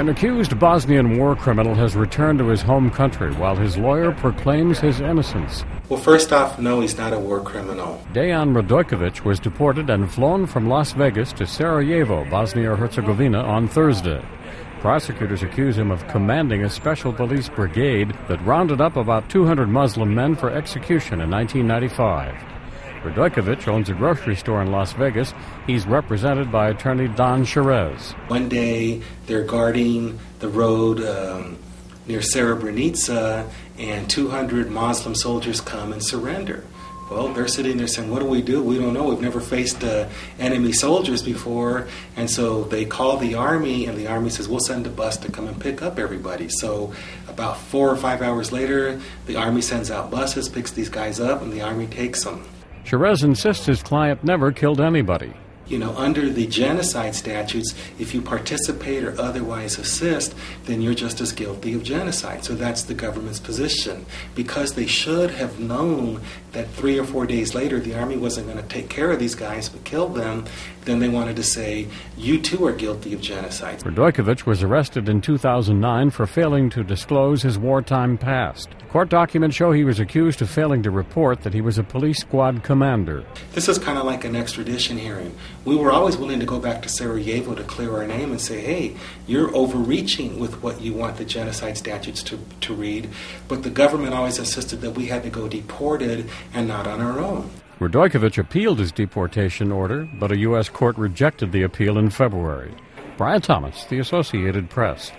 An accused Bosnian war criminal has returned to his home country while his lawyer proclaims his innocence. Well, first off, no, he's not a war criminal. Dejan Radojkovic was deported and flown from Las Vegas to Sarajevo, Bosnia-Herzogovina, on Thursday. Prosecutors accuse him of commanding a special police brigade that rounded up about 200 Muslim men for execution in 1995. Radojkovic owns a grocery store in Las Vegas. He's represented by attorney Don Cherez. One day, they're guarding the road near Srebrenica, and 200 Muslim soldiers come and surrender. Well, they're sitting there saying, what do? We don't know. We've never faced enemy soldiers before. And so they call the army, and the army says, we'll send a bus to come and pick up everybody. So about 4 or 5 hours later, the army sends out buses, picks these guys up, and the army takes them. Cherez insists his client never killed anybody. You know, under the genocide statutes, if you participate or otherwise assist, then you're just as guilty of genocide. So that's the government's position. Because they should have known that 3 or 4 days later the army wasn't going to take care of these guys but kill them, then they wanted to say, you too are guilty of genocide. Radojkovic was arrested in 2009 for failing to disclose his wartime past. Court documents show he was accused of failing to report that he was a police squad commander. This is kind of like an extradition hearing. We were always willing to go back to Sarajevo to clear our name and say, hey, you're overreaching with what you want the genocide statutes to read, but the government always insisted that we had to go deported and not on our own. Radojkovic appealed his deportation order, but a U.S. court rejected the appeal in February. Brian Thomas, The Associated Press.